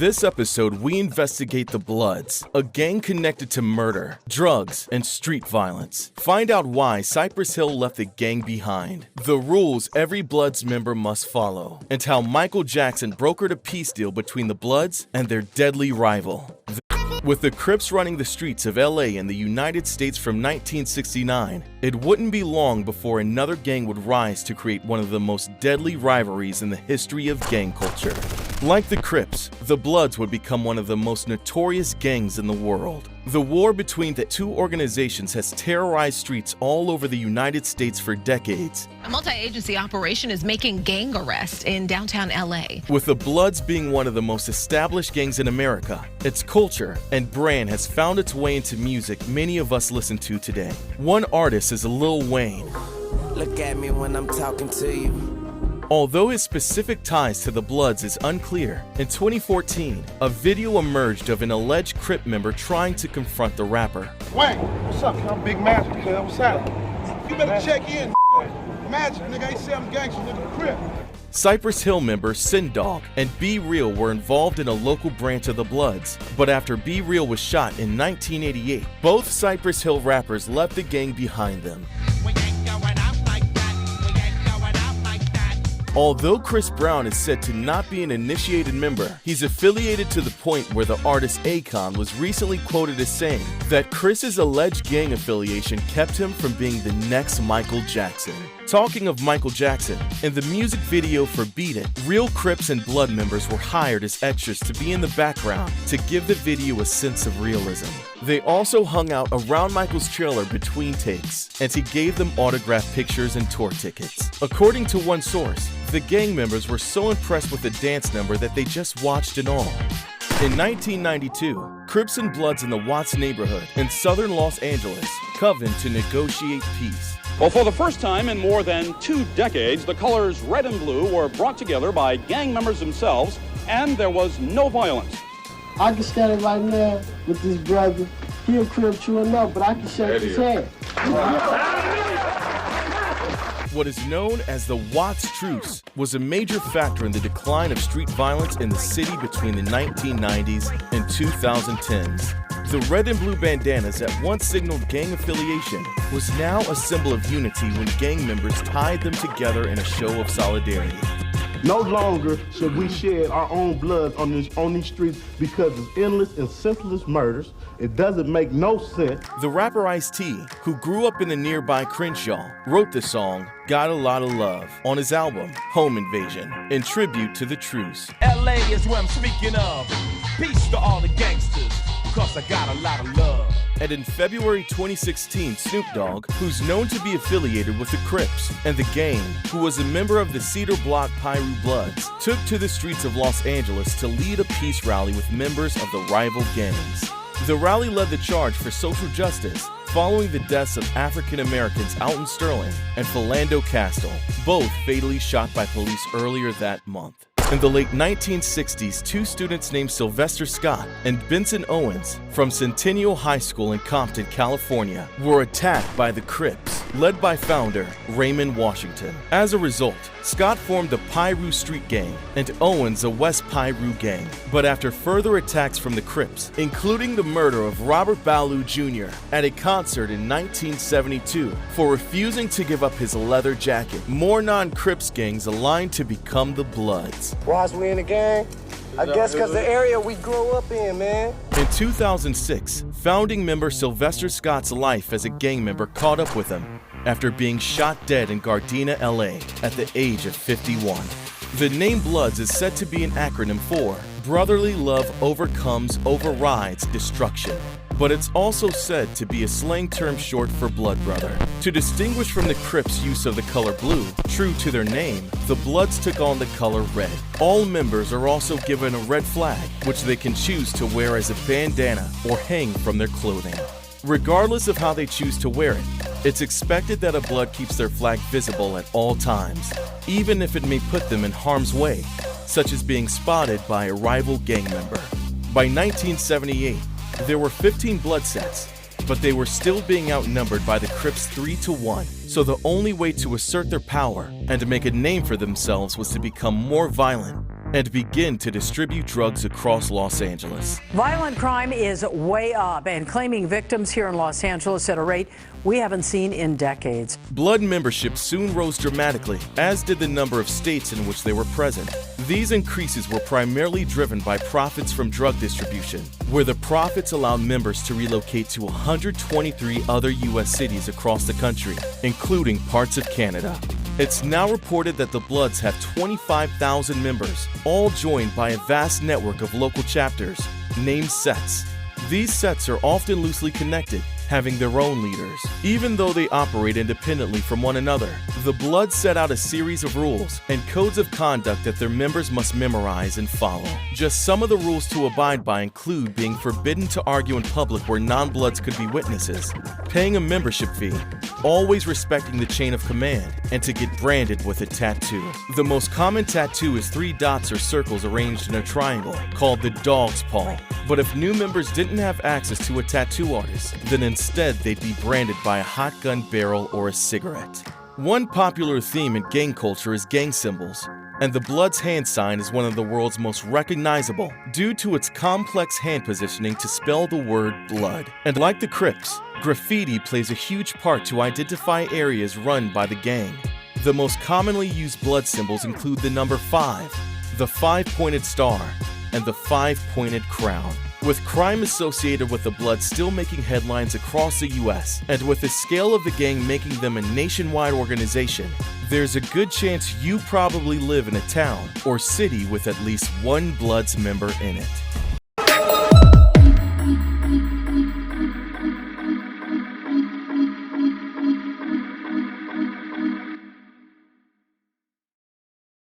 this episode, we investigate the Bloods, a gang connected to murder, drugs, and street violence. Find out why Cypress Hill left the gang behind, the rules every Bloods member must follow, and how Michael Jackson brokered a peace deal between the Bloods and their deadly rival. With the Crips running the streets of LA in the United States from 1969, it wouldn't be long before another gang would rise to create one of the most deadly rivalries in the history of gang culture. Like the Crips, the Bloods would become one of the most notorious gangs in the world. The war between the two organizations has terrorized streets all over the United States for decades. A multi-agency operation is making gang arrests in downtown LA. With the Bloods being one of the most established gangs in America, its culture and brand has found its way into music many of us listen to today. One artist is Lil Wayne. Look at me when I'm talking to you. Although his specific ties to the Bloods is unclear, in 2014, a video emerged of an alleged Crip member trying to confront the rapper. Wayne, what's up? I'm Big Magic, cuz. What's happening? You better check in, Magic, nigga. Ain't say I'm gangster, nigga. Crip. Cypress Hill member Sin Dog and Be Real were involved in a local branch of the Bloods, but after Be Real was shot in 1988, both Cypress Hill rappers left the gang behind them. Although Chris Brown is said to not be an initiated member, he's affiliated to the point where the artist Akon was recently quoted as saying that Chris's alleged gang affiliation kept him from being the next Michael Jackson. Talking of Michael Jackson, in the music video for Beat It, real Crips and Blood members were hired as extras to be in the background to give the video a sense of realism. They also hung out around Michael's trailer between takes, and he gave them autographed pictures and tour tickets. According to one source, the gang members were so impressed with the dance number that they just watched it all. In 1992, Crips and Bloods in the Watts neighborhood in southern Los Angeles convened to negotiate peace. Well, for the first time in more than 2 decades, the colors red and blue were brought together by gang members themselves, and there was no violence. I can stand it right now with this brother. He a Crip true enough, but I can shake his hand. What is known as the Watts truce was a major factor in the decline of street violence in the city between the 1990s and 2010s. The red and blue bandanas that once signaled gang affiliation was now a symbol of unity when gang members tied them together in a show of solidarity. No longer should we shed our own blood on these streets because of endless and senseless murders. It doesn't make no sense. The rapper Ice-T, who grew up in the nearby Crenshaw, wrote the song Got a Lot of Love on his album Home Invasion in tribute to the truce. LA is where I'm speaking of. Peace to all the gangsters, cause I got a lot of love. And in February 2016, Snoop Dogg, who's known to be affiliated with the Crips, and The Game, who was a member of the Cedar Block Piru Bloods, took to the streets of Los Angeles to lead a peace rally with members of the rival gangs. The rally led the charge for social justice, following the deaths of African Americans Alton Sterling and Philando Castile, both fatally shot by police earlier that month. In the late 1960s, 2 students named Sylvester Scott and Benson Owens from Centennial High School in Compton, California, were attacked by the Crips, led by founder Raymond Washington. As a result, Scott formed the Piru Street Gang and Owens a West Piru Gang. But after further attacks from the Crips, including the murder of Robert Ballou Jr. at a concert in 1972 for refusing to give up his leather jacket, more non-Crips gangs aligned to become the Bloods. Why is we in the gang? I guess because the area we grew up in, man. In 2006, founding member Sylvester Scott's life as a gang member caught up with him after being shot dead in Gardena, LA at the age of 51. The name Bloods is said to be an acronym for Brotherly Love Overrides Destruction. But it's also said to be a slang term short for blood brother. To distinguish from the Crips' use of the color blue, true to their name, the Bloods took on the color red. All members are also given a red flag, which they can choose to wear as a bandana or hang from their clothing. Regardless of how they choose to wear it, it's expected that a Blood keeps their flag visible at all times, even if it may put them in harm's way, such as being spotted by a rival gang member. By 1978, there were 15 Blood sets, but they were still being outnumbered by the Crips 3-1, so the only way to assert their power and to make a name for themselves was to become more violent and begin to distribute drugs across Los Angeles. Violent crime is way up and claiming victims here in Los Angeles at a rate we haven't seen in decades. Blood membership soon rose dramatically, as did the number of states in which they were present. These increases were primarily driven by profits from drug distribution, where the profits allowed members to relocate to 123 other U.S. cities across the country, including parts of Canada. It's now reported that the Bloods have 25,000 members, all joined by a vast network of local chapters, named sets. These sets are often loosely connected, having their own leaders. Even though they operate independently from one another, the Bloods set out a series of rules and codes of conduct that their members must memorize and follow. Just some of the rules to abide by include being forbidden to argue in public where non-Bloods could be witnesses, paying a membership fee, always respecting the chain of command, and to get branded with a tattoo. The most common tattoo is 3 dots or circles arranged in a triangle, called the dog's paw. But if new members didn't have access to a tattoo artist, then instead they'd be branded by a hot gun barrel or a cigarette. One popular theme in gang culture is gang symbols, and the Bloods hand sign is one of the world's most recognizable due to its complex hand positioning to spell the word blood. And like the Crips, graffiti plays a huge part to identify areas run by the gang. The most commonly used blood symbols include the number 5, the 5-pointed star, and the 5-pointed crown. With crime associated with the Bloods still making headlines across the U.S., and with the scale of the gang making them a nationwide organization, there's a good chance you probably live in a town or city with at least one Bloods member in it.